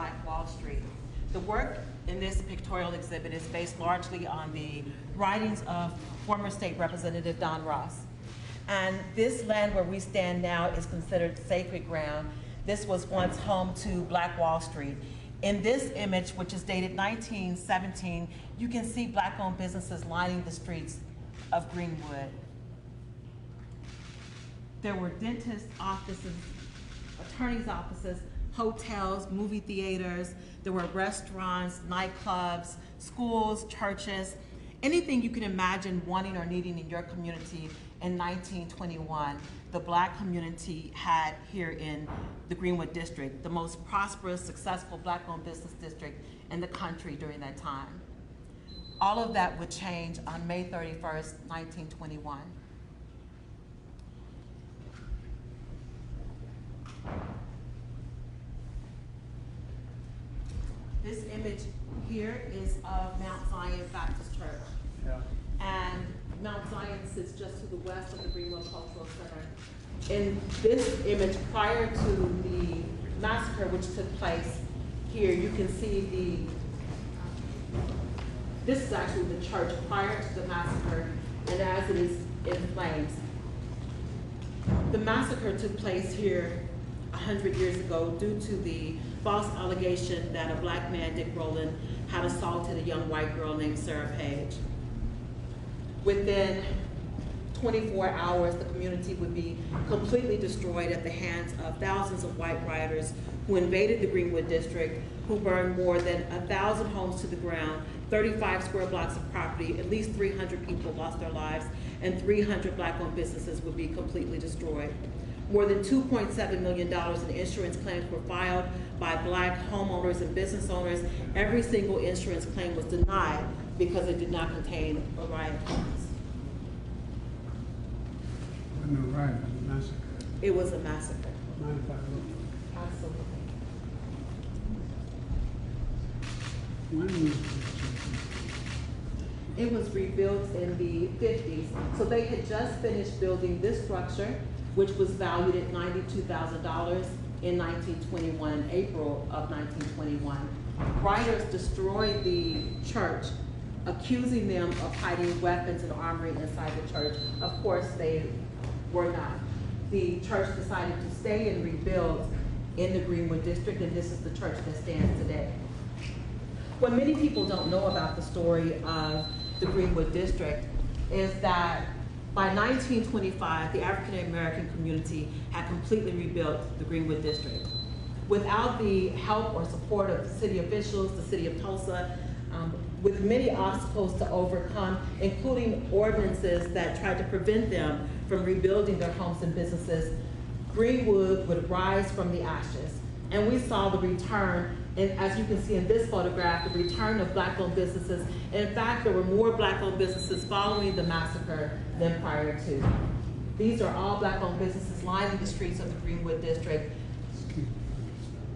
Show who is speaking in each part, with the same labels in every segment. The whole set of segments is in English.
Speaker 1: Black Wall Street. The work in this pictorial exhibit is based largely on the writings of former State Representative Don Ross. And this land where we stand now is considered sacred ground. This was once home to Black Wall Street. In this image, which is dated 1917, you can see Black-owned businesses lining the streets of Greenwood. There were dentist offices, attorneys' offices, hotels, movie theaters. There were restaurants, nightclubs, schools, churches, anything you can imagine wanting or needing in your community in 1921. The Black community had here in the Greenwood District, the most prosperous, successful Black-owned business district in the country during that time. All of that would change on May 31st, 1921. This image here is of Mount Zion Baptist Church. Yeah. And Mount Zion sits just to the west of the Greenwood Cultural Center. In this image, prior to the massacre which took place here, you can see this is actually the church prior to the massacre, and as it is in flames. The massacre took place here 100 years ago due to the false allegation that a Black man, Dick Rowland, had assaulted a young white girl named Sarah Page. Within 24 hours, the community would be completely destroyed at the hands of thousands of white rioters who invaded the Greenwood District, who burned more than 1,000 homes to the ground, 35 square blocks of property, at least 300 people lost their lives, and 300 Black-owned businesses would be completely destroyed. More than $2.7 million in insurance claims were filed by Black homeowners and business owners. Every single insurance claim was denied because it did not contain a riot clause.
Speaker 2: No riot, it was a massacre.
Speaker 1: It was a massacre.
Speaker 2: Mind if I look?
Speaker 1: Absolutely.
Speaker 2: When was
Speaker 1: it was rebuilt in the 50s. So they had just finished building this structure, which was valued at $92,000 in 1921, in April of 1921. Rioters destroyed the church, accusing them of hiding weapons and armory inside the church. Of course, they were not. The church decided to stay and rebuild in the Greenwood District, and this is the church that stands today. What many people don't know about the story of the Greenwood District is that by 1925, the African American community had completely rebuilt the Greenwood District. Without the help or support of the city officials, the city of Tulsa, with many obstacles to overcome, including ordinances that tried to prevent them from rebuilding their homes and businesses, Greenwood would rise from the ashes. And we saw the return, and as you can see in this photograph, the return of Black-owned businesses. In fact, there were more Black-owned businesses following the massacre than prior to. These are all Black-owned businesses lining the streets of the Greenwood District.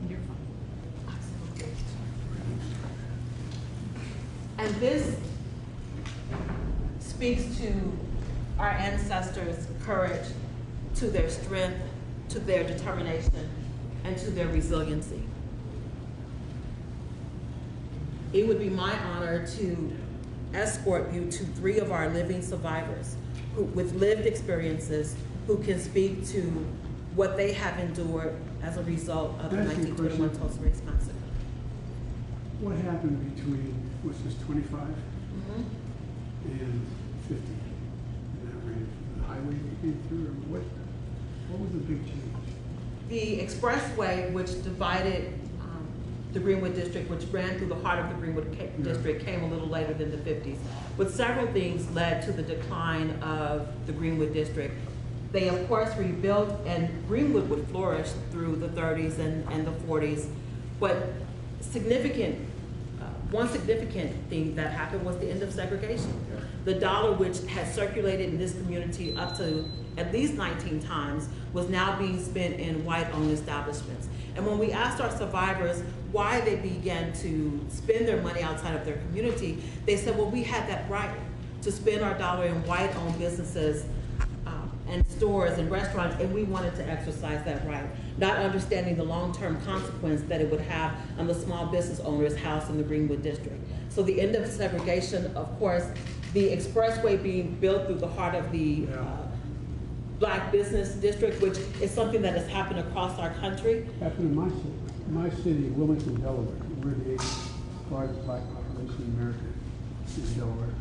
Speaker 1: You're fine. Absolutely. And this speaks to our ancestors' courage, to their strength, to their determination, and to their resiliency. It would be my honor to escort you to 3 of our living survivors with lived experiences who can speak to what they have endured as a result of the 1921 Tulsa Race Massacre.
Speaker 2: What happened between, was this 25 and 50 in that range? The highway came through, or what was the big change?
Speaker 1: The expressway, which divided the Greenwood District, which ran through the heart of the Greenwood District, came a little later than the 50s. But several things led to the decline of the Greenwood District. They, of course, rebuilt, and Greenwood would flourish through the 30s and the 40s. But one significant thing that happened was the end of segregation. The dollar, which had circulated in this community up to at least 19 times, was now being spent in white-owned establishments. And when we asked our survivors why they began to spend their money outside of their community, they said, well, we had that right to spend our dollar in white-owned businesses and stores and restaurants, and we wanted to exercise that right, not understanding the long-term consequence that it would have on the small business owner's house in the Greenwood district. So the end of segregation, of course, the expressway being built through the heart of the Black business district, which is something that has happened across our country.
Speaker 2: Happened in my city, Wilmington, Delaware. We're the 8th largest Black population in America, in Delaware.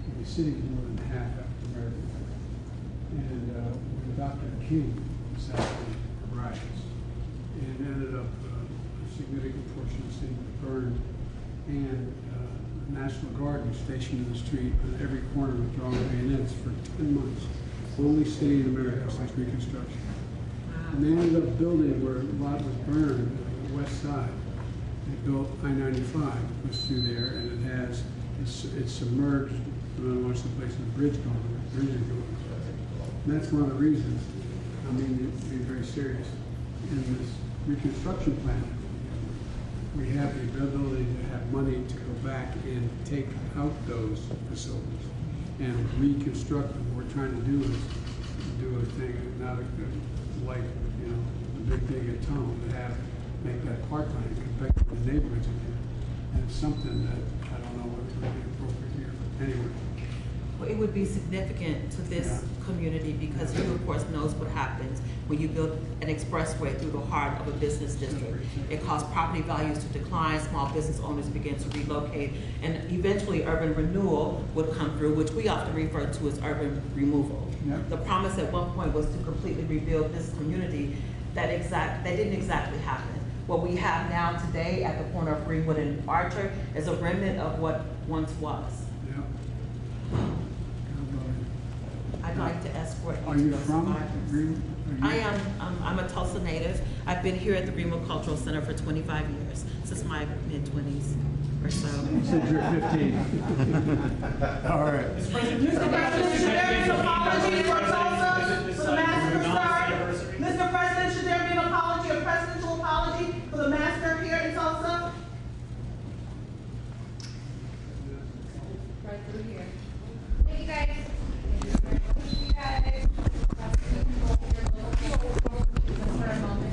Speaker 2: And the city is more than half African American. And when Dr. King assassinated the riots, and ended up a significant portion of the city was burned, and the National Guard was stationed in the street on every corner with drawn bayonets for 10 months. Only city in America since Reconstruction. And they ended up building where a lot was burned on the west side. They built I-95, goes through there, and it's submerged. I don't know what's the place, the bridge going, the bridge is going. And that's one of the reasons, I mean, to be very serious. In this reconstruction plan, we have the ability to have money to go back and take out those facilities and reconstruct them. What we're trying to do is do a thing, not like, you know, the big thing at Tone, to make that part-time, come back to the neighborhoods again. And it's something that I don't know whether it would be appropriate here, but anyway.
Speaker 1: Well, it would be significant to this community because you, of course, knows what happens when you build an expressway through the heart of a business district. It caused property values to decline, small business owners began to relocate, and eventually urban renewal would come through, which we often refer to as urban removal.
Speaker 2: Yep.
Speaker 1: The promise at one point was to completely rebuild this community. That didn't exactly happen. What we have now today at the corner of Greenwood and Archer is a remnant of what once was. I'd like to escort you
Speaker 2: Are
Speaker 1: to
Speaker 2: you
Speaker 1: those
Speaker 2: from
Speaker 1: survivors.
Speaker 2: Greenwood?
Speaker 1: I am. I'm a Tulsa native. I've been here at the Greenwood Cultural Center for 25 years, since my mid-20s or so.
Speaker 2: Since you're 15. All right.
Speaker 3: Mr. President, should there be an apology for Tulsa for the massacre start? Mr. President, should there be an apology, a presidential apology for the massacre here in Tulsa?
Speaker 4: Right through here. Thank you guys. Thank you guys. Just for a moment.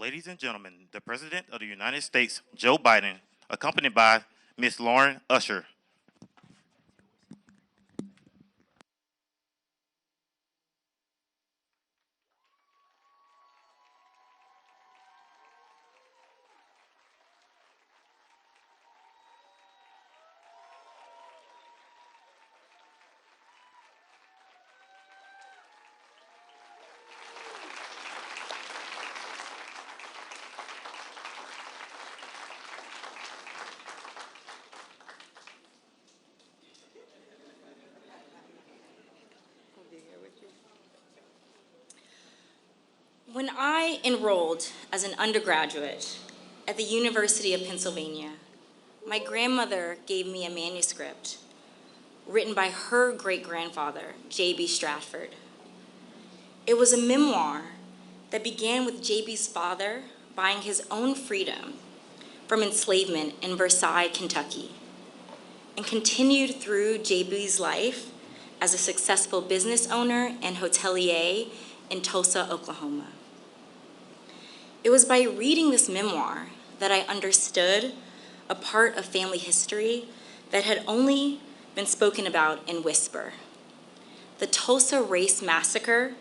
Speaker 5: Ladies and gentlemen, the President of the United States, Joe Biden, accompanied by Ms. Lauren Usher.
Speaker 6: When I enrolled as an undergraduate at the University of Pennsylvania, my grandmother gave me a manuscript written by her great-grandfather, J.B. Stratford. It was a memoir that began with J.B.'s father buying his own freedom from enslavement in Versailles, Kentucky, and continued through J.B.'s life as a successful business owner and hotelier in Tulsa, Oklahoma. It was by reading this memoir that I understood a part of family history that had only been spoken about in whisper. The Tulsa race massacre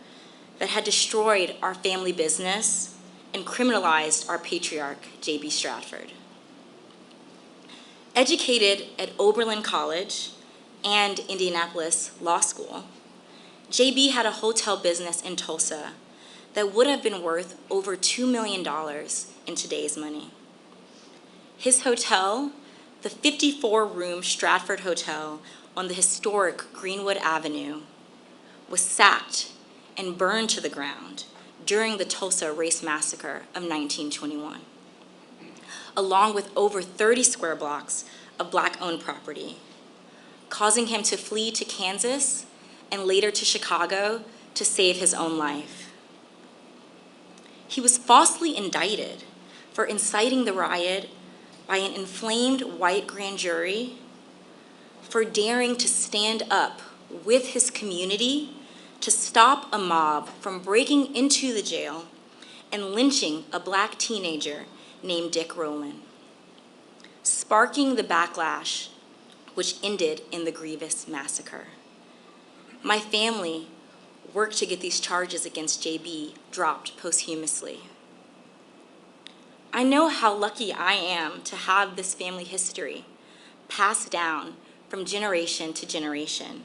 Speaker 6: that had destroyed our family business and criminalized our patriarch, J.B. Stratford. Educated at Oberlin College and Indianapolis Law School, J.B. had a hotel business in Tulsa that would have been worth over $2 million in today's money. His hotel, the 54-room Stratford Hotel on the historic Greenwood Avenue, was sacked and burned to the ground during the Tulsa Race Massacre of 1921, along with over 30 square blocks of Black-owned property, causing him to flee to Kansas and later to Chicago to save his own life. He was falsely indicted for inciting the riot by an inflamed white grand jury for daring to stand up with his community to stop a mob from breaking into the jail and lynching a Black teenager named Dick Rowland, sparking the backlash which ended in the grievous massacre. My family worked to get these charges against JB dropped posthumously. I know how lucky I am to have this family history passed down from generation to generation.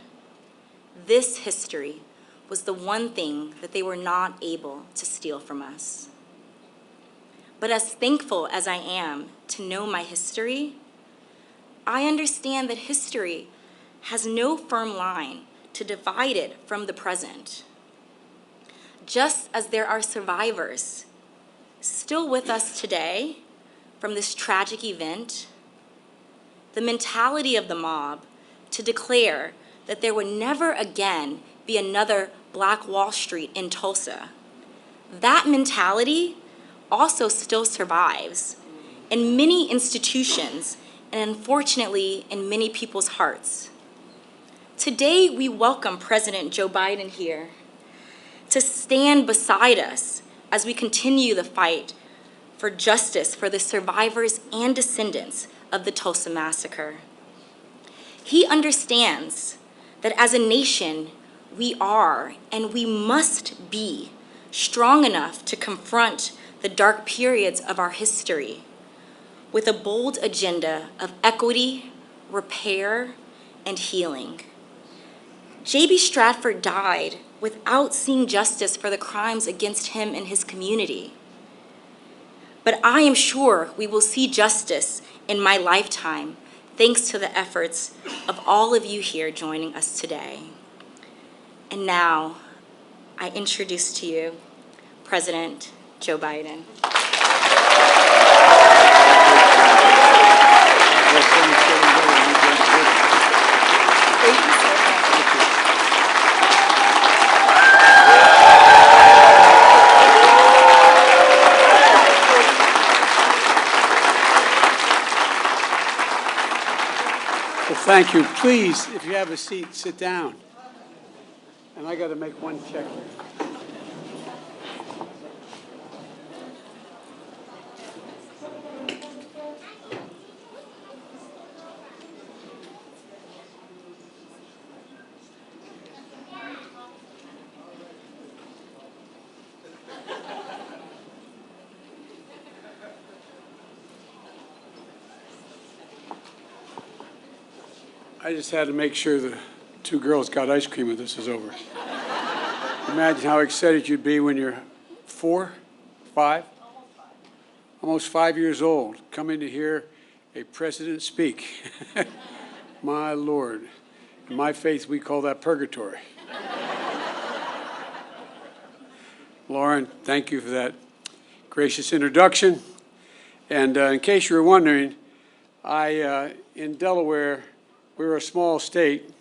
Speaker 6: This history was the one thing that they were not able to steal from us. But as thankful as I am to know my history, I understand that history has no firm line to divide it from the present. Just as there are survivors still with us today from this tragic event, the mentality of the mob to declare that there would never again be another Black Wall Street in Tulsa, that mentality also still survives in many institutions and unfortunately in many people's hearts. Today, we welcome President Joe Biden here to stand beside us as we continue the fight for justice for the survivors and descendants of the Tulsa Massacre. He understands that as a nation, we are and we must be strong enough to confront the dark periods of our history with a bold agenda of equity, repair, and healing. J.B. Stratford died without seeing justice for the crimes against him and his community. But I am sure we will see justice in my lifetime, thanks to the efforts of all of you here joining us today. And now, I introduce to you President Joe Biden.
Speaker 2: Well, thank you. Please, if you have a seat, sit down. And I got to make one check here. I just had to make sure the two girls got ice cream when this is over. Imagine how excited you'd be when you're 4, 5, almost 5 years old, coming to hear a president speak. My Lord. In my faith, we call that purgatory. Lauren, thank you for that gracious introduction. And in case you were wondering, in Delaware, we're a small state.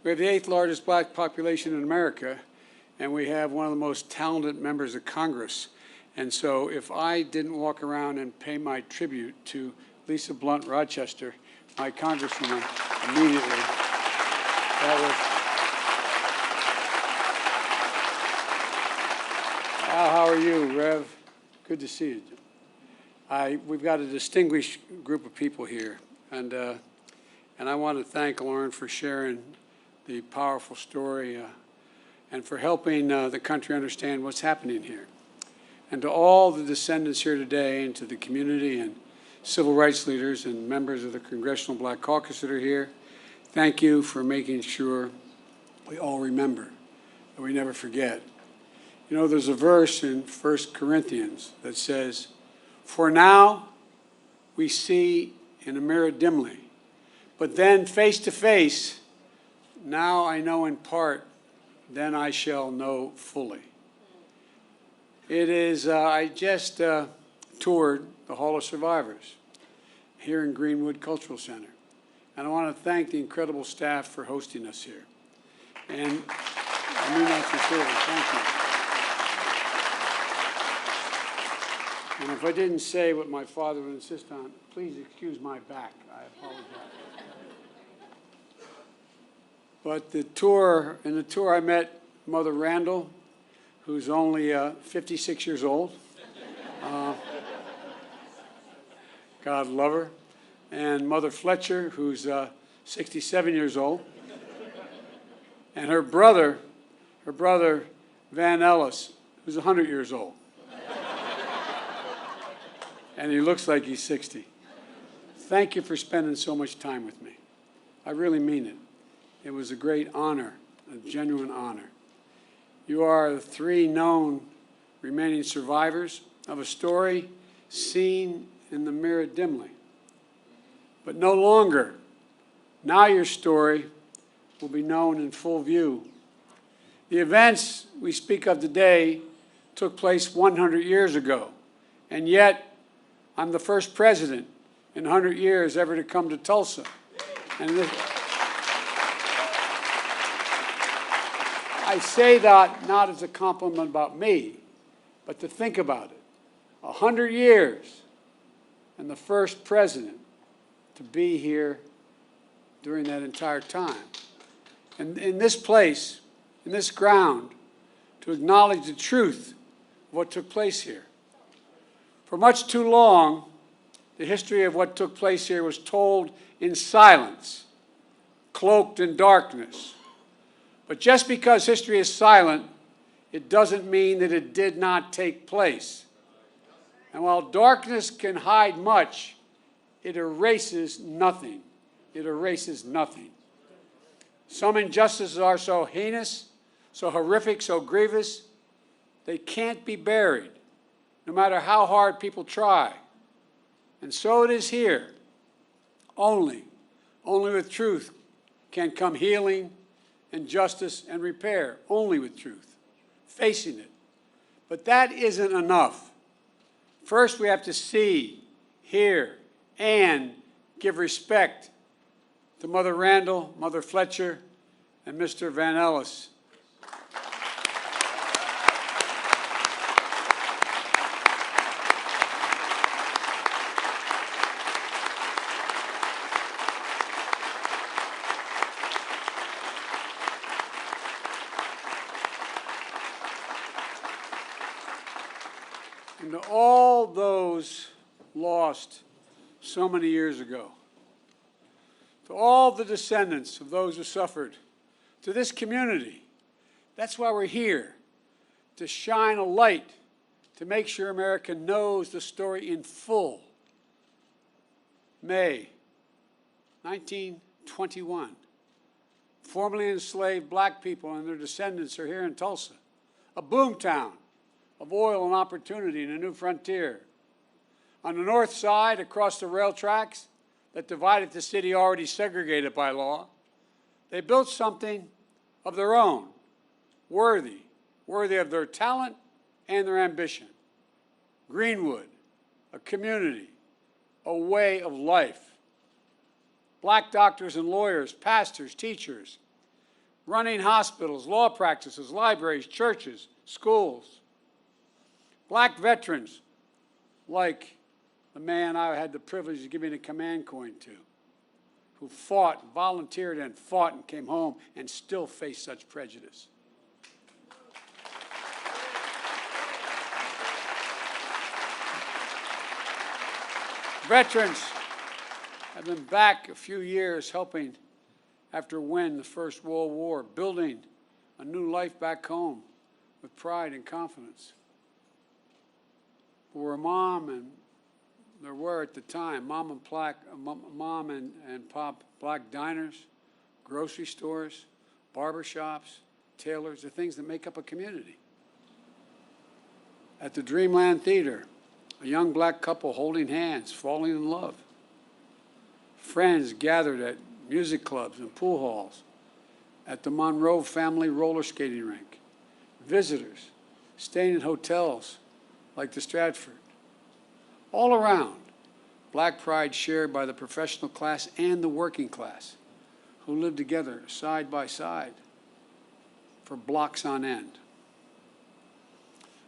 Speaker 2: We have the 8th largest black population in America, and we have one of the most talented members of Congress. And so if I didn't walk around and pay my tribute to Lisa Blunt Rochester, my congresswoman, immediately, that was... Al, how are you, Rev? Good to see you. We've got a distinguished group of people here, and I want to thank Lauren for sharing the powerful story and for helping the country understand what's happening here. And to all the descendants here today, and to the community and civil rights leaders and members of the Congressional Black Caucus that are here, thank you for making sure we all remember and we never forget. You know, there's a verse in 1 Corinthians that says, "For now we see in a mirror dimly, but then face to face, now I know in part, then I shall know fully." It is, I just toured the Hall of Survivors here in Greenwood Cultural Center. And I want to thank the incredible staff for hosting us here. And I mean that sincerely, thank you. And if I didn't say what my father would insist on, please excuse my back. I apologize. But in the tour I met Mother Randall, who's only 56 years old. God love her. And Mother Fletcher, who's 67 years old. And her brother Van Ellis, who's 100 years old. And he looks like he's 60. Thank you for spending so much time with me. I really mean it. It was a great honor, a genuine honor. You are the 3 known remaining survivors of a story seen in the mirror dimly. But no longer. Now your story will be known in full view. The events we speak of today took place 100 years ago, and yet I'm the first president in 100 years ever to come to Tulsa. And I say that not as a compliment about me, but to think about it. 100 years and the first president to be here during that entire time. And in this place, in this ground, to acknowledge the truth of what took place here. For much too long, the history of what took place here was told in silence, cloaked in darkness. But just because history is silent, it doesn't mean that it did not take place. And while darkness can hide much,
Speaker 7: it erases nothing. It erases nothing. Some injustices are so heinous, so horrific, so grievous, they can't be buried, no matter how hard people try. And so it is here. Only with truth can come healing and justice and repair. Only with truth, facing it. But that isn't enough. First, we have to see, hear, and give respect to Mother Randall, Mother Fletcher, and Mr. Van Ellis. And to all those lost so many years ago, to all the descendants of those who suffered, to this community, that's why we're here, to shine a light, to make sure America knows the story in full. May 1921, formerly enslaved black people and their descendants are here in Tulsa, a boomtown of oil and opportunity and a new frontier. On the north side, across the rail tracks that divided the city already segregated by law, they built something of their own, worthy of their talent and their ambition. Greenwood, a community, a way of life. Black doctors and lawyers, pastors, teachers, running hospitals, law practices, libraries, churches, schools. Black veterans, like the man I had the privilege of giving a command coin to, who fought, volunteered and fought and came home and still faced such prejudice. Veterans have been back a few years helping after winning the First World War, building a new life back home with pride and confidence. Where Mom and there were at the time, Mom and Pop black diners, grocery stores, barber shops, tailors, the things that make up a community. At the Dreamland Theater, a young black couple holding hands, falling in love. Friends gathered at music clubs and pool halls, at the Monroe family roller skating rink. Visitors staying in hotels like the Stratford. All around, black pride shared by the professional class and the working class, who lived together side by side for blocks on end.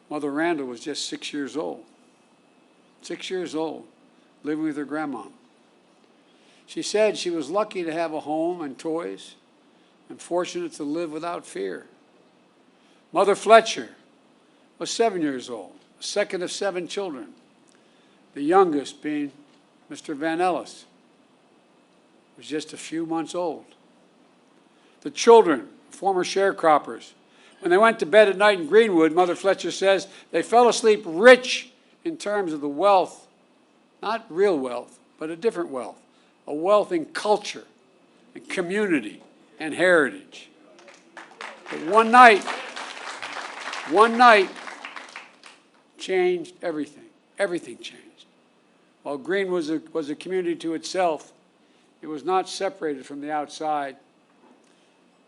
Speaker 7: Mother Randall was just 6 years old. 6 years old, living with her grandma. She said she was lucky to have a home and toys and fortunate to live without fear. Mother Fletcher was 7 years old, the second of 7 children, the youngest being Mr. Van Ellis, was just a few months old. The children, former sharecroppers, when they went to bed at night in Greenwood, Mother Fletcher says they fell asleep rich in terms of the wealth, not real wealth, but a different wealth, a wealth in culture and community and heritage. But one night changed everything. Everything changed. While Greenwood was a community to itself, it was not separated from the outside.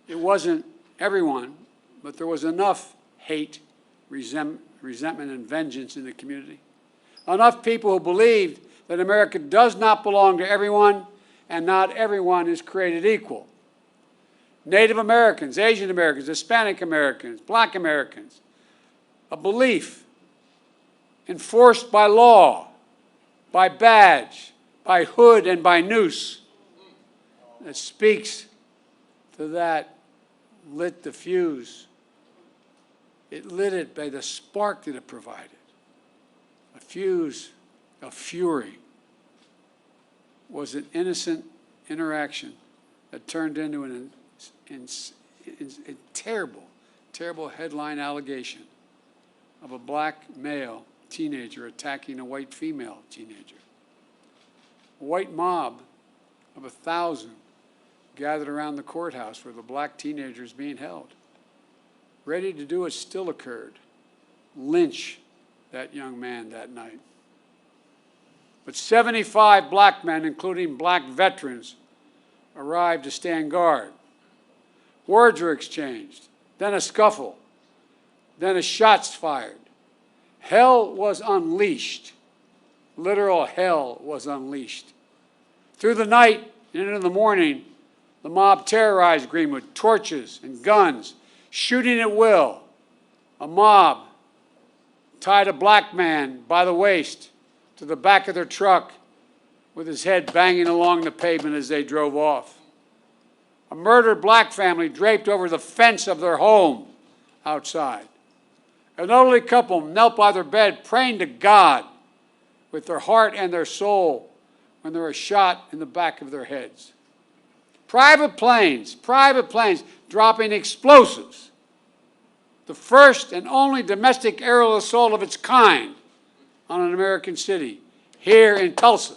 Speaker 7: It wasn't everyone, but there was enough hate, resentment, and vengeance in the community. Enough people who believed that America does not belong to everyone and not everyone is created equal. Native Americans, Asian Americans, Hispanic Americans, Black Americans, a belief enforced by law, by badge, by hood, and by noose that speaks to that lit the fuse. It lit it by the spark that it provided. A fuse of fury was an innocent interaction that turned into a terrible, terrible headline allegation of a black male teenager attacking a white female teenager. A white mob of 1,000 gathered around the courthouse where the black teenager is being held, ready to do what still occurred, lynch that young man that night. But 75 black men, including black veterans, arrived to stand guard. Words were exchanged, then a scuffle, then a shots fired. Hell was unleashed. Literal hell was unleashed. Through the night and into the morning, the mob terrorized Greenwood, torches and guns, shooting at will. A mob tied a black man by the waist to the back of their truck with his head banging along the pavement as they drove off. A murdered black family draped over the fence of their home outside. An elderly couple knelt by their bed praying to God with their heart and their soul when they were shot in the back of their heads. Private planes dropping explosives. The first and only domestic aerial assault of its kind on an American city, here in Tulsa.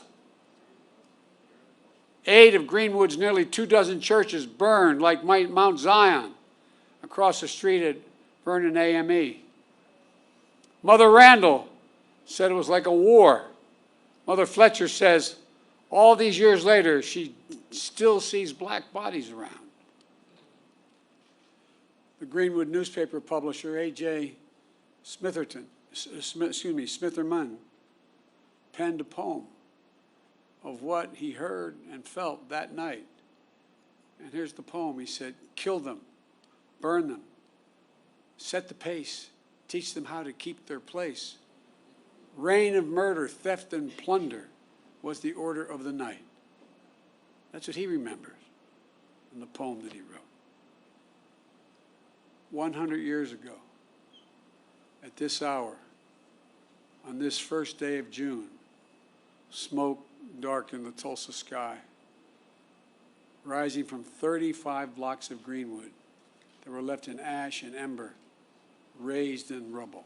Speaker 7: 8 of Greenwood's nearly 24 churches burned like Mount Zion across the street at Vernon AME. Mother Randall said it was like a war. Mother Fletcher says all these years later, she still sees black bodies around. The Greenwood newspaper publisher, A.J. Smitherman, penned a poem of what he heard and felt that night. And here's the poem. He said, "Kill them, burn them, set the pace, teach them how to keep their place. Reign of murder, theft, and plunder was the order of the night." That's what he remembers in the poem that he wrote. 100 years ago, at this hour, on this first day of June, smoke darkened the Tulsa sky, rising from 35 blocks of Greenwood that were left in ash and ember, raised in rubble.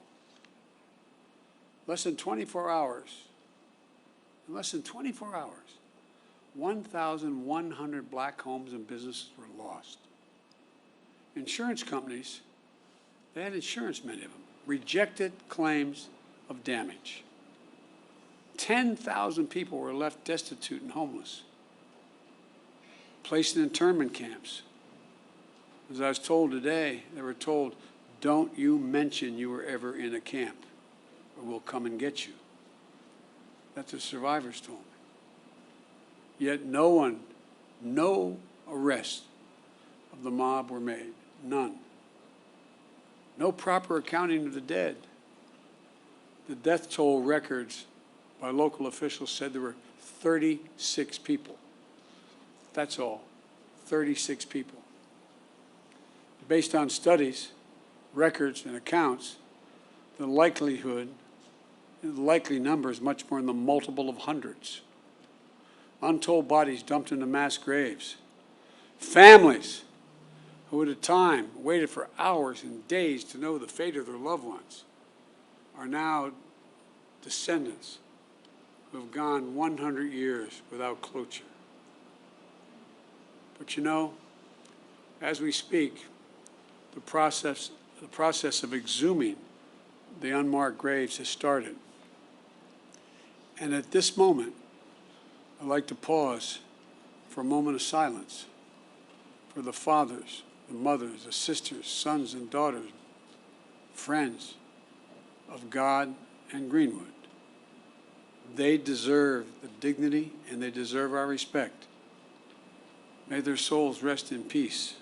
Speaker 7: Less than 24 hours, 1,100 black homes and businesses were lost. Insurance companies, they had insurance, many of them, rejected claims of damage. 10,000 people were left destitute and homeless, placed in internment camps. As I was told today, they were told, "Don't you mention you were ever in a camp, or we'll come and get you." That's what survivors told me. Yet no arrests of the mob were made, none. No proper accounting of the dead. The death toll records by local officials said there were 36 people. That's all, 36 people. Based on studies, records, and accounts, the likely number is much more in the multiple of hundreds. Untold bodies dumped into mass graves. Families who at a time waited for hours and days to know the fate of their loved ones are now descendants who have gone 100 years without closure. But you know, as we speak, the process of exhuming the unmarked graves has started. And at this moment, I'd like to pause for a moment of silence for the fathers, the mothers, the sisters, sons and daughters, friends of God and Greenwood. They deserve the dignity and they deserve our respect. May their souls rest in peace.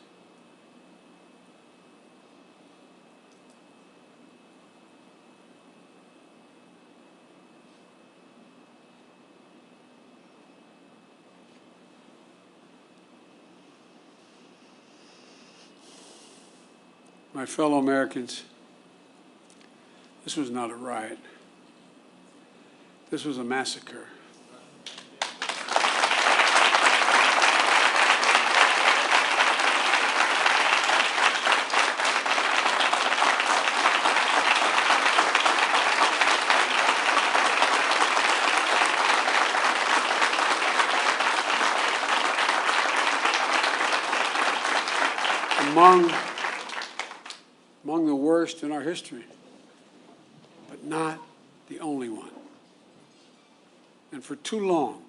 Speaker 7: My fellow Americans, this was not a riot. This was a massacre. among the worst in our history, but not the only one. And for too long,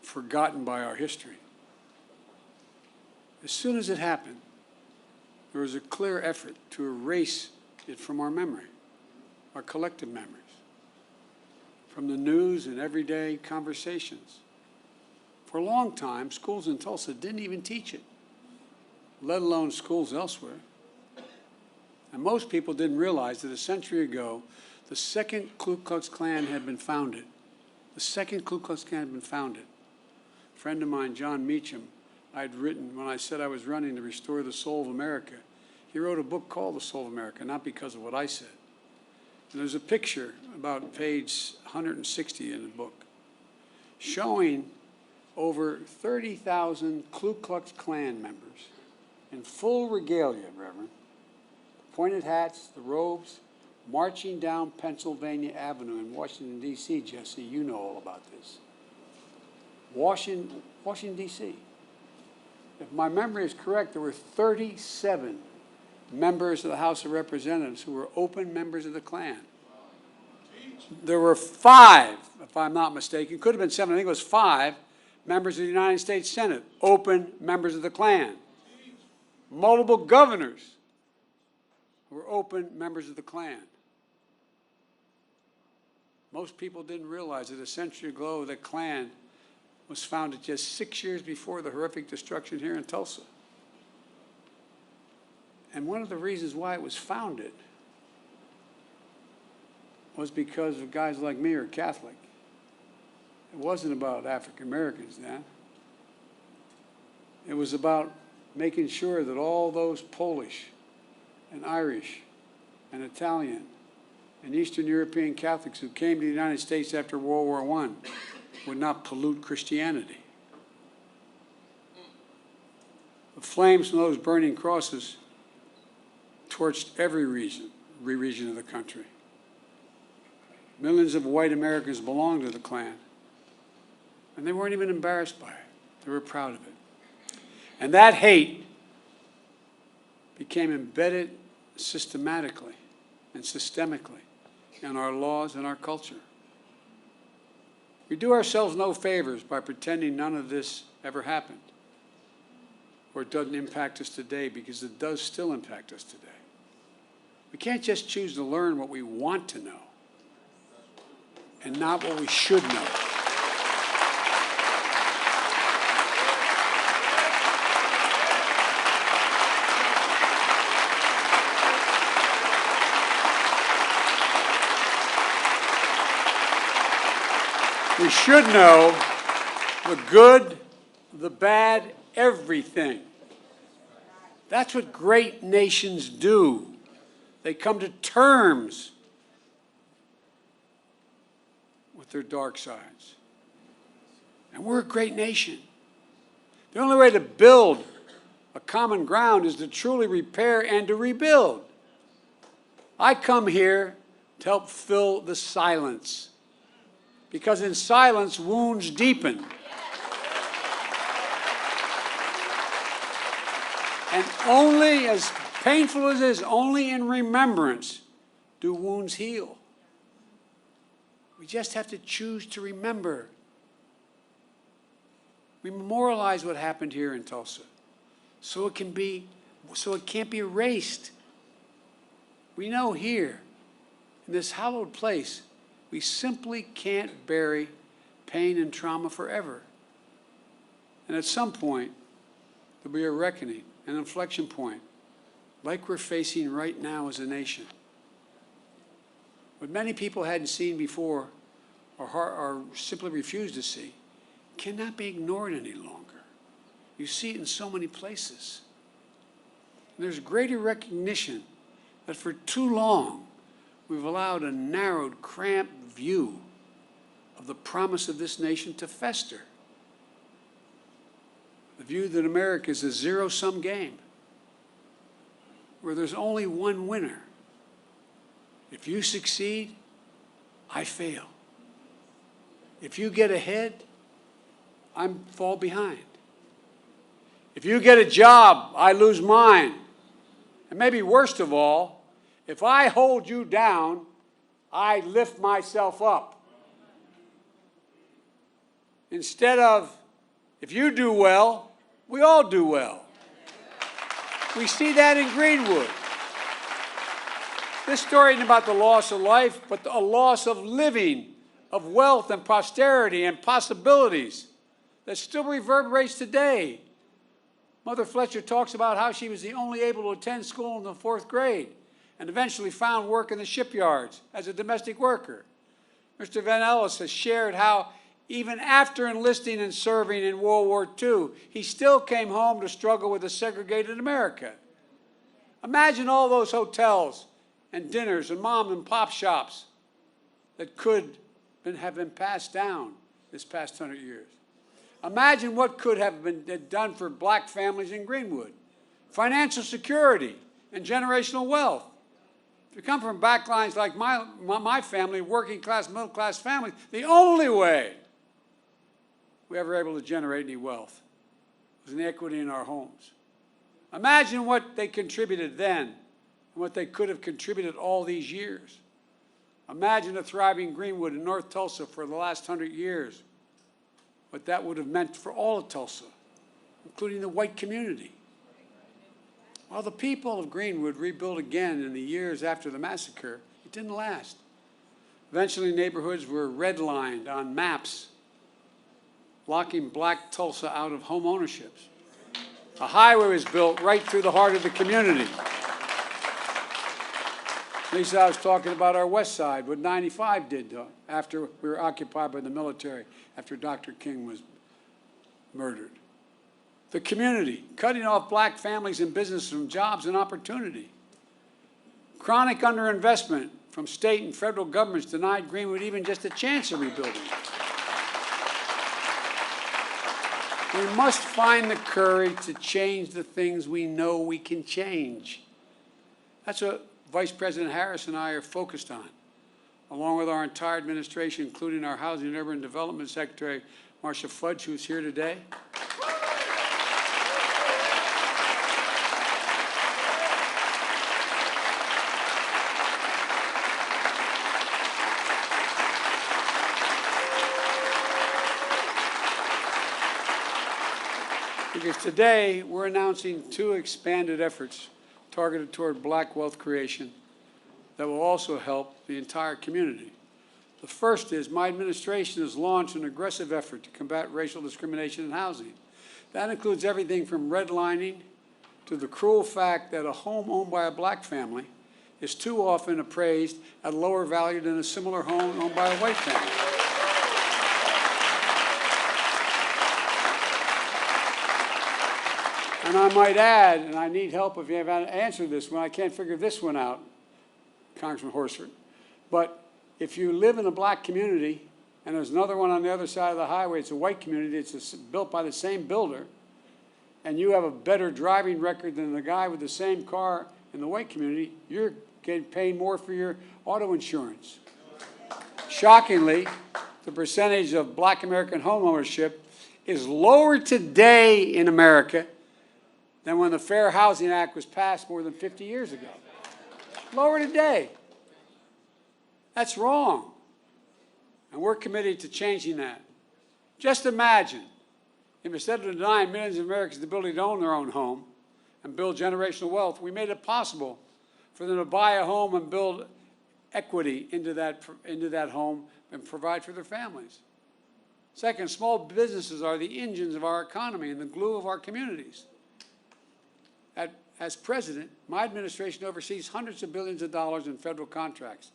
Speaker 7: forgotten by our history. As soon as it happened, there was a clear effort to erase it from our memory, our collective memories, from the news and everyday conversations. For a long time, schools in Tulsa didn't even teach it, let alone schools elsewhere. And most people didn't realize that a century ago, the second Ku Klux Klan had been founded. The second Ku Klux Klan had been founded. A friend of mine, John Meacham, I'd written when I said I was running to restore the soul of America. He wrote a book called The Soul of America, not because of what I said. And there's a picture about page 160 in the book showing over 30,000 Ku Klux Klan members in full regalia, Reverend, pointed hats, the robes, marching down Pennsylvania Avenue in Washington, D.C., Jesse, you know all about this. Washington, D.C. If my memory is correct, there were 37 members of the House of Representatives who were open members of the Klan. There were 5, if I'm not mistaken, could have been 7, I think it was 5, members of the United States Senate, open members of the Klan. Multiple governors were open members of the Klan. Most people didn't realize that a century ago the Klan was founded just 6 years before the horrific destruction here in Tulsa. And one of the reasons why it was founded was because of guys like me who are Catholic. It wasn't about African Americans then. It was about making sure that all those Polish and Irish and Italian and Eastern European Catholics who came to the United States after World War I would not pollute Christianity. The flames from those burning crosses torched every region of the country. Millions of white Americans belonged to the Klan, and they weren't even embarrassed by it. They were proud of it. And that hate became embedded systematically and systemically in our laws and our culture. We do ourselves no favors by pretending none of this ever happened, or it doesn't impact us today, because it does still impact us today. We can't just choose to learn what we want to know and not what we should know. We should know the good, the bad, everything. That's what great nations do. They come to terms with their dark sides. And we're a great nation. The only way to build a common ground is to truly repair and to rebuild. I come here to help fill the silence, because in silence, wounds deepen. And only, as painful as it is, only in remembrance do wounds heal. We just have to choose to remember. We memorialize what happened here in Tulsa, so it can't be erased. We know here, in this hallowed place, we simply can't bury pain and trauma forever. And at some point, there'll be a reckoning, an inflection point, like we're facing right now as a nation. What many people hadn't seen before, or simply refused to see, cannot be ignored any longer. You see it in so many places. And there's greater recognition that for too long, we've allowed a narrowed, cramped view of the promise of this nation to fester. The view that America is a zero-sum game, where there's only one winner. If you succeed, I fail. If you get ahead, I fall behind. If you get a job, I lose mine. And maybe worst of all, if I hold you down, I lift myself up. Instead of, if you do well, we all do well. We see that in Greenwood. This story isn't about the loss of life, but a loss of living, of wealth and prosperity and possibilities that still reverberates today. Mother Fletcher talks about how she was the only able to attend school in the 4th grade and eventually found work in the shipyards as a domestic worker. Mr. Van Ellis has shared how even after enlisting and serving in World War II, he still came home to struggle with a segregated America. Imagine all those hotels and dinners and mom and pop shops that could have been passed down this past 100 years. Imagine what could have been done for black families in Greenwood. Financial security and generational wealth. If you come from backlines like my family, working class, middle class families, the only way we ever able to generate any wealth was inequity in our homes. Imagine what they contributed then and what they could have contributed all these years. Imagine a thriving Greenwood in North Tulsa for the last 100 years, what that would have meant for all of Tulsa, including the white community. While the people of Greenwood rebuilt again in the years after the massacre, it didn't last. Eventually, neighborhoods were redlined on maps, locking black Tulsa out of home ownerships. A highway was built right through the heart of the community. Lisa, I was talking about our west side, what 95 did after we were occupied by the military, after Dr. King was murdered. The community, cutting off black families and businesses from jobs and opportunity. Chronic underinvestment from state and federal governments denied Greenwood even just a chance of rebuilding. We must find the courage to change the things we know we can change. That's what Vice President Harris and I are focused on, along with our entire administration, including our Housing and Urban Development Secretary, Marcia Fudge, who's here today. Because today we're announcing 2 expanded efforts targeted toward black wealth creation that will also help the entire community. The first is my administration has launched an aggressive effort to combat racial discrimination in housing. That includes everything from redlining to the cruel fact that a home owned by a black family is too often appraised at a lower value than a similar home owned by a white family. And I might add, and I need help if you have answered this one, I can't figure this one out, Congressman Horsford, but if you live in a black community and there's another one on the other side of the highway, it's a white community, it's built by the same builder, and you have a better driving record than the guy with the same car in the white community, you're getting paid more for your auto insurance. Shockingly, the percentage of black American home ownership is lower today in America than when the Fair Housing Act was passed more than 50 years ago. Lower today. That's wrong. And we're committed to changing that. Just imagine if instead of denying millions of Americans the ability to own their own home and build generational wealth, we made it possible for them to buy a home and build equity into that home and provide for their families. Second, small businesses are the engines of our economy and the glue of our communities. As president, my administration oversees hundreds of billions of dollars in federal contracts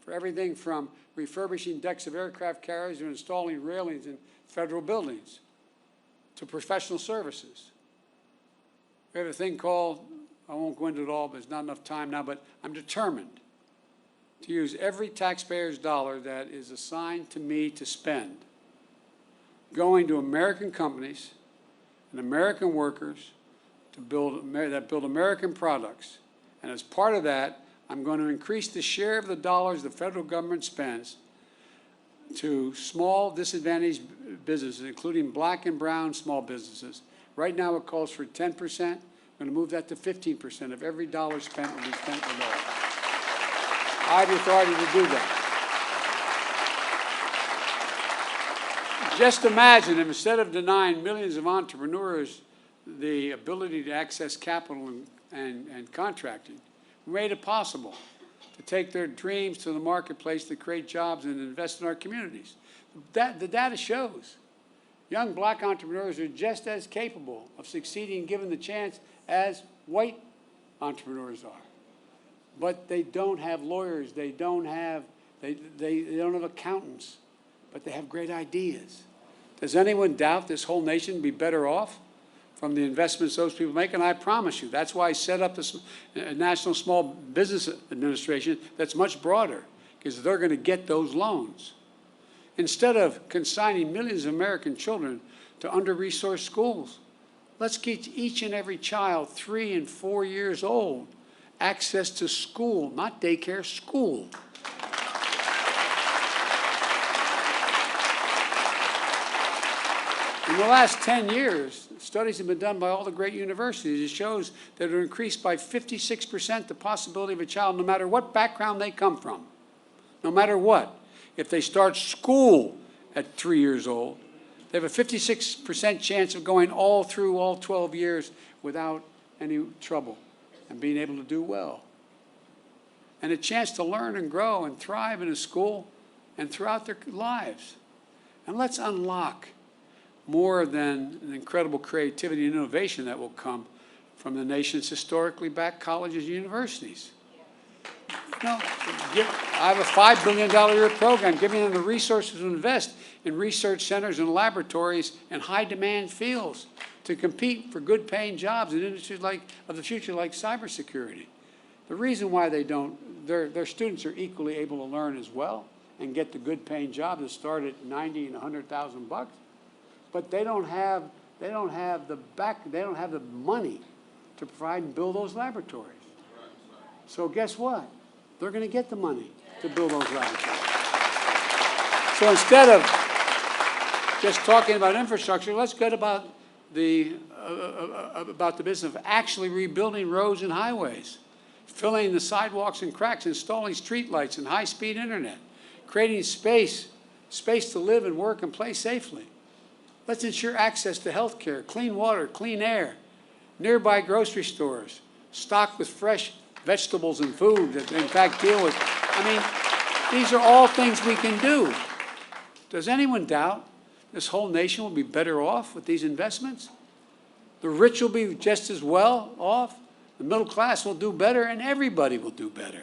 Speaker 7: for everything from refurbishing decks of aircraft carriers to installing railings in federal buildings to professional services. We have a thing called, I won't go into it all, but there's not enough time now, but I'm determined to use every taxpayer's dollar that is assigned to me to spend going to American companies and American workers that build American products. And as part of that, I'm going to increase the share of the dollars the federal government spends to small disadvantaged businesses, including black and brown small businesses, Right now, it calls for 10%. I'm going to move that to 15% of every dollar spent will be spent with those. I have the authority to do that. Just imagine if instead of denying millions of entrepreneurs the ability to access capital and contracting, we made it possible to take their dreams to the marketplace to create jobs and invest in our communities. The data shows young black entrepreneurs are just as capable of succeeding given the chance as white entrepreneurs are. But they don't have lawyers, they don't have accountants, but they have great ideas. Does anyone doubt this whole nation would be better off from the investments those people make? And I promise you, that's why I set up this National Small Business Administration that's much broader, because they're going to get those loans. Instead of consigning millions of American children to under-resourced schools, let's get each and every child 3 and 4 years old access to school, not daycare, school. In the last 10 years, studies have been done by all the great universities. It shows that it will increase by 56% the possibility of a child, no matter what background they come from, no matter what. If they start school at 3 years old, they have a 56% chance of going all through all 12 years without any trouble and being able to do well. And a chance to learn and grow and thrive in a school and throughout their lives. And let's unlock more than an incredible creativity and innovation that will come from the nation's historically backed colleges and universities. No, I have a $5 billion a year program giving them the resources to invest in research centers and laboratories in high-demand fields to compete for good-paying jobs in industries of the future like cybersecurity. The reason why they don't, their students are equally able to learn as well and get the good-paying jobs that start at $90,000 and $100,000. But they don't have the money to provide and build those laboratories. So guess what? They're going to get the money to build those laboratories. So instead of just talking about infrastructure, let's get about the business of actually rebuilding roads and highways, filling the sidewalks and cracks, installing streetlights and high-speed internet, creating space to live and work and play safely. Let's ensure access to health care, clean water, clean air, nearby grocery stores, stocked with fresh vegetables and food that in fact deal with. I mean, these are all things we can do. Does anyone doubt this whole nation will be better off with these investments? The rich will be just as well off, the middle class will do better, and everybody will do better.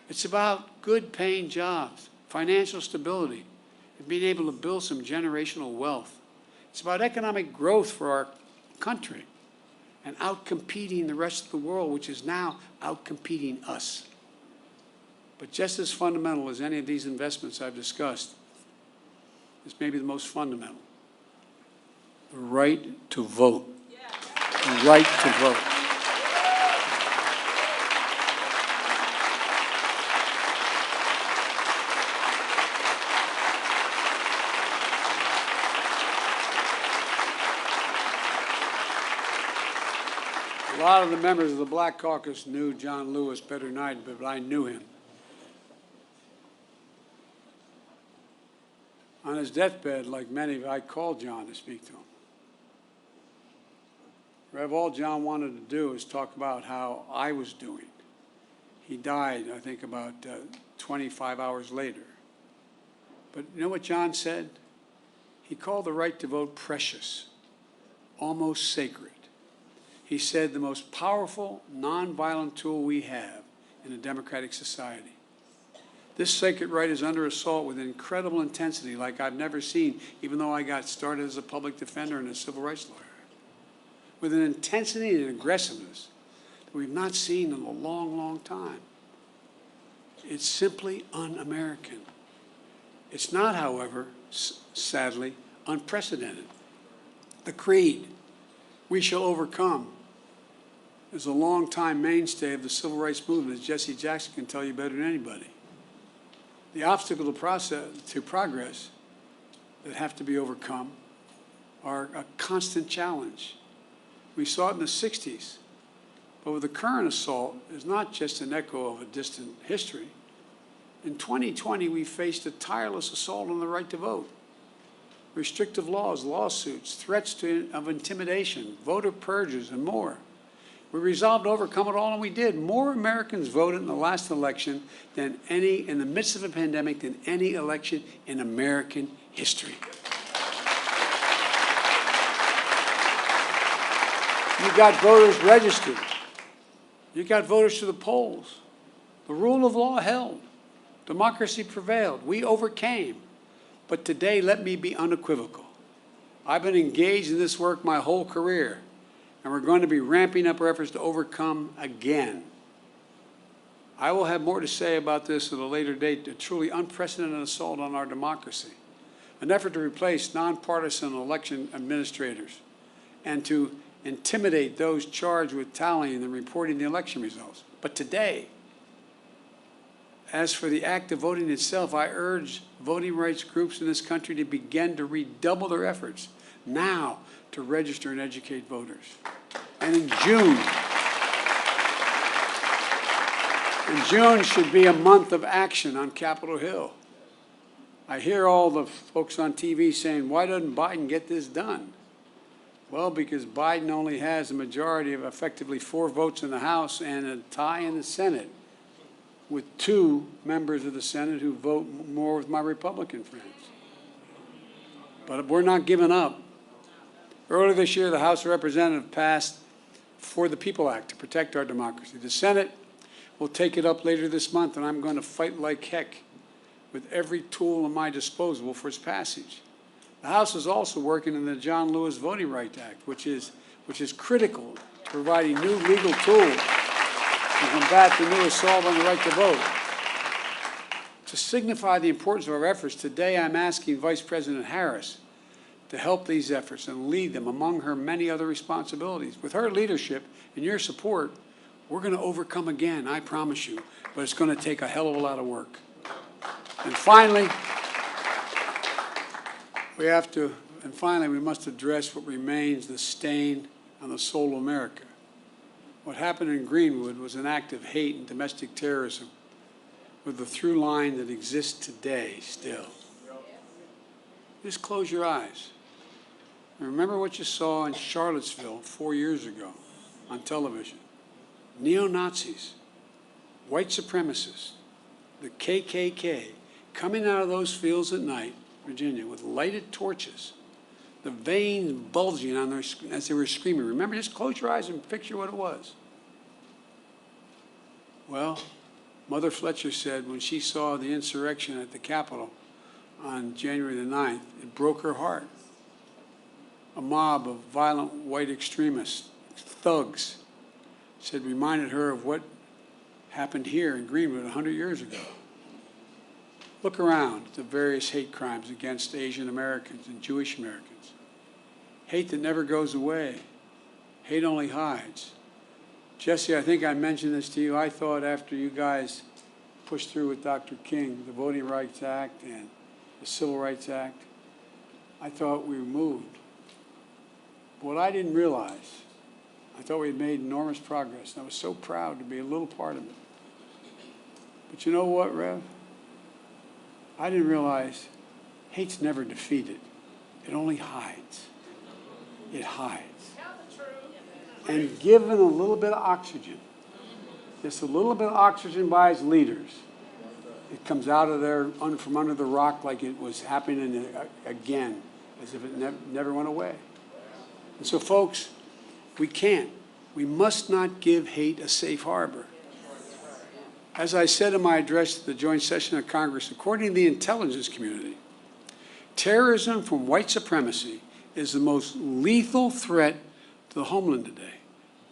Speaker 7: It's about good paying jobs, financial stability, and being able to build some generational wealth. It's about economic growth for our country and outcompeting the rest of the world, which is now outcompeting us. But just as fundamental as any of these investments I've discussed is maybe the most fundamental: the right to vote. The right to vote. A lot of the members of the Black Caucus knew John Lewis better than I did, but I knew him. On his deathbed, like many, I called John to speak to him. Rev, all John wanted to do is talk about how I was doing. He died, I think, about 25 hours later. But you know what John said? He called the right to vote precious, almost sacred. He said the most powerful, nonviolent tool we have in a democratic society. This sacred right is under assault with incredible intensity like I've never seen, even though I got started as a public defender and a civil rights lawyer. With an intensity and aggressiveness that we've not seen in a long, long time. It's simply un-American. It's not, however, sadly, unprecedented. The creed, "We shall overcome," is a long-time mainstay of the civil rights movement, as Jesse Jackson can tell you better than anybody. The obstacle to progress that have to be overcome are a constant challenge. We saw it in the 60s. But with the current assault, it's not just an echo of a distant history. In 2020, we faced a tireless assault on the right to vote. Restrictive laws, lawsuits, threats of intimidation, voter purges, and more. We resolved to overcome it all, and we did. More Americans voted in the last election than in the midst of a pandemic, than any election in American history. You got voters registered. You got voters to the polls. The rule of law held. Democracy prevailed. We overcame. But today, let me be unequivocal. I've been engaged in this work my whole career, and we're going to be ramping up our efforts to overcome again. I will have more to say about this at a later date, a truly unprecedented assault on our democracy, an effort to replace nonpartisan election administrators and to intimidate those charged with tallying and reporting the election results. But today, as for the act of voting itself, I urge voting rights groups in this country to begin to redouble their efforts now to register and educate voters. And in June should be a month of action on Capitol Hill. I hear all the folks on TV saying, why doesn't Biden get this done? Well, because Biden only has a majority of effectively 4 votes in the House and a tie in the Senate, with 2 members of the Senate who vote more with my Republican friends. But we're not giving up. Earlier this year, the House of Representatives passed For the People Act to protect our democracy. The Senate will take it up later this month, and I'm going to fight like heck with every tool at my disposal for its passage. The House is also working on the John Lewis Voting Rights Act, which is critical to providing new legal tools to combat the new assault on the right to vote. To signify the importance of our efforts, today I'm asking Vice President Harris to help these efforts and lead them among her many other responsibilities. With her leadership and your support, we're going to overcome again, I promise you, but it's going to take a hell of a lot of work. And finally, we must address what remains the stain on the soul of America. What happened in Greenwood was an act of hate and domestic terrorism with the through line that exists today still. Just close your eyes. And remember what you saw in Charlottesville 4 years ago on television. Neo-Nazis, white supremacists, the KKK, coming out of those fields at night, Virginia, with lighted torches, the veins bulging on their, as they were screaming. Remember, just close your eyes and picture what it was. Well, Mother Fletcher said when she saw the insurrection at the Capitol on January the 9th, it broke her heart. A mob of violent white extremists, thugs, said reminded her of what happened here in Greenwood 100 years ago. Look around at the various hate crimes against Asian Americans and Jewish Americans. Hate that never goes away. Hate only hides. Jesse, I think I mentioned this to you. I thought after you guys pushed through with Dr. King, the Voting Rights Act and the Civil Rights Act, I thought we were moved. But what I didn't realize, I thought we had made enormous progress, and I was so proud to be a little part of it. But you know what, Rev? I didn't realize hate's never defeated. It only hides. It hides. And given a little bit of oxygen, just a little bit of oxygen by its leaders, it comes out of there from under the rock like it was happening again, as if it never went away. And so, folks, we must not give hate a safe harbor. As I said in my address to the joint session of Congress, according to the intelligence community, terrorism from white supremacy is the most lethal threat to the homeland today.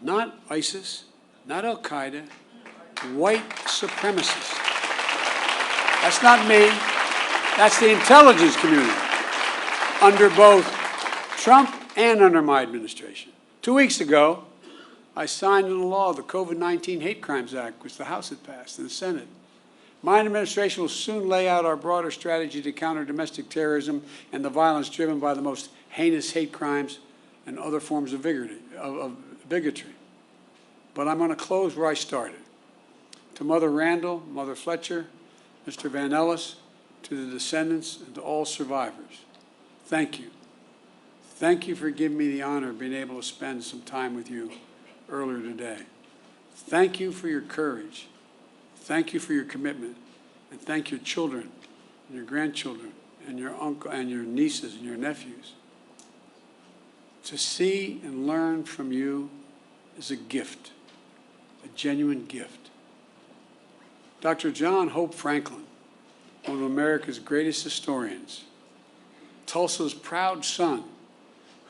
Speaker 7: Not ISIS, not Al-Qaeda, white supremacists. That's not me. That's the intelligence community under both Trump and under my administration. 2 weeks ago, I signed into law the COVID-19 Hate Crimes Act, which the House had passed, and the Senate. My administration will soon lay out our broader strategy to counter domestic terrorism and the violence driven by the most heinous hate crimes and other forms of bigotry. But I'm going to close where I started. To Mother Randall, Mother Fletcher, Mr. Van Ellis, to the descendants, and to all survivors, thank you. Thank you for giving me the honor of being able to spend some time with you earlier today. Thank you for your courage. Thank you for your commitment. And thank your children and your grandchildren and your uncle and your nieces and your nephews. To see and learn from you is a gift, a genuine gift. Dr. John Hope Franklin, one of America's greatest historians, Tulsa's proud son,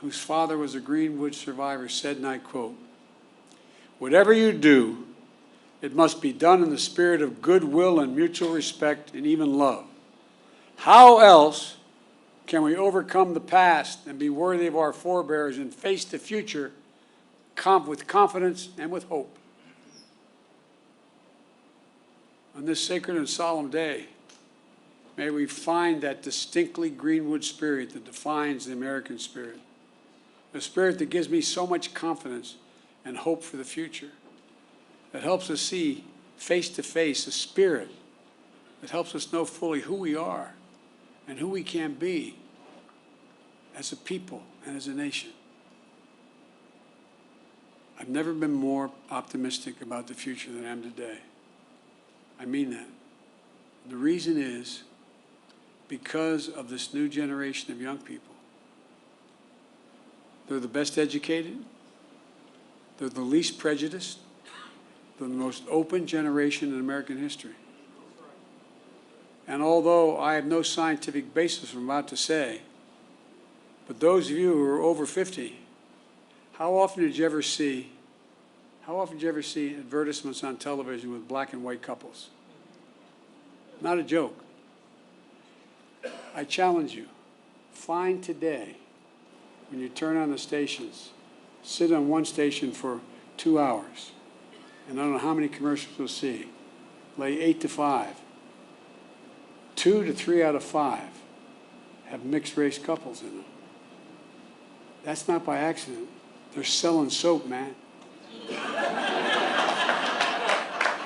Speaker 7: whose father was a Greenwood survivor, said, and I quote, "Whatever you do, it must be done in the spirit of goodwill and mutual respect and even love. How else can we overcome the past and be worthy of our forebears and face the future with confidence and with hope?" On this sacred and solemn day, may we find that distinctly Greenwood spirit that defines the American spirit, a spirit that gives me so much confidence and hope for the future, that helps us see face to face a spirit that helps us know fully who we are and who we can be as a people and as a nation. I've never been more optimistic about the future than I am today. I mean that. The reason is because of this new generation of young people. They're the best educated, they're the least prejudiced, they're the most open generation in American history. And although I have no scientific basis for what I'm about to say, but those of you who are over 50, how often did you ever see advertisements on television with black and white couples? Not a joke. I challenge you, find today, when you turn on the stations, sit on one station for 2 hours, and I don't know how many commercials you'll see, lay 8 to 5. 2 to 3 out of 5 have mixed race couples in them. That's not by accident. They're selling soap, man.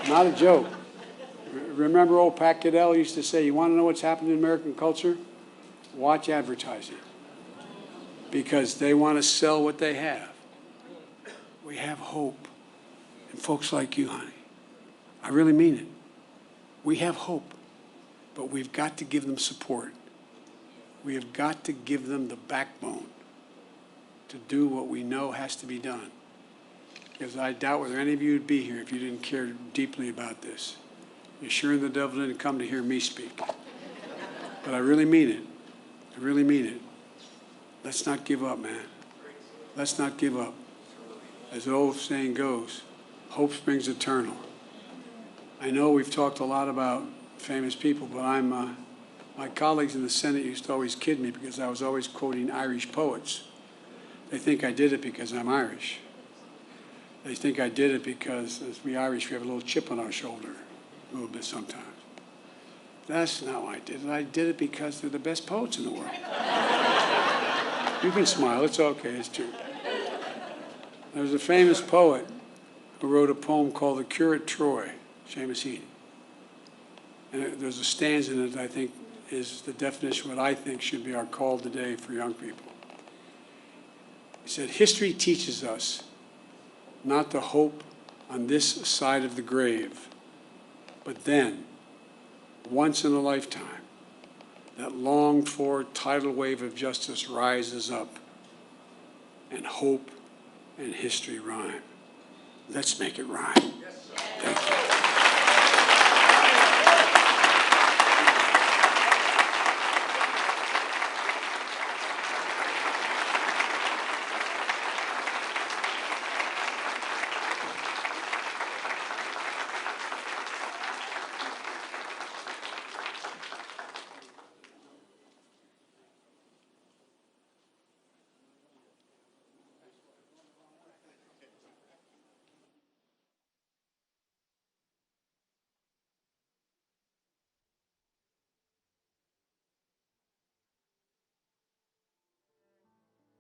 Speaker 7: Not a joke. Remember old Pat Goodell used to say, you want to know what's happening in American culture? Watch advertising. Because they want to sell what they have. We have hope. And folks like you, honey. I really mean it. We have hope. But we've got to give them support. We have got to give them the backbone to do what we know has to be done. Because I doubt whether any of you would be here if you didn't care deeply about this. You're sure the devil didn't come to hear me speak. But I really mean it. I really mean it. Let's not give up, man. Let's not give up. As the old saying goes, hope springs eternal. I know we've talked a lot about famous people, but my colleagues in the Senate used to always kid me because I was always quoting Irish poets. They think I did it because I'm Irish. They think I did it because, as we Irish, we have a little chip on our shoulder, a little bit sometimes. That's not why I did it. I did it because they're the best poets in the world. You can smile. It's okay. It's true. There was a famous poet who wrote a poem called The Curate Troy, Seamus Heaney. And there's a stanza in it that I think is the definition of what I think should be our call today for young people. He said, history teaches us not to hope on this side of the grave, but then, once in a lifetime, that longed-for tidal wave of justice rises up, and hope and history rhyme. Let's make it rhyme. Thank you.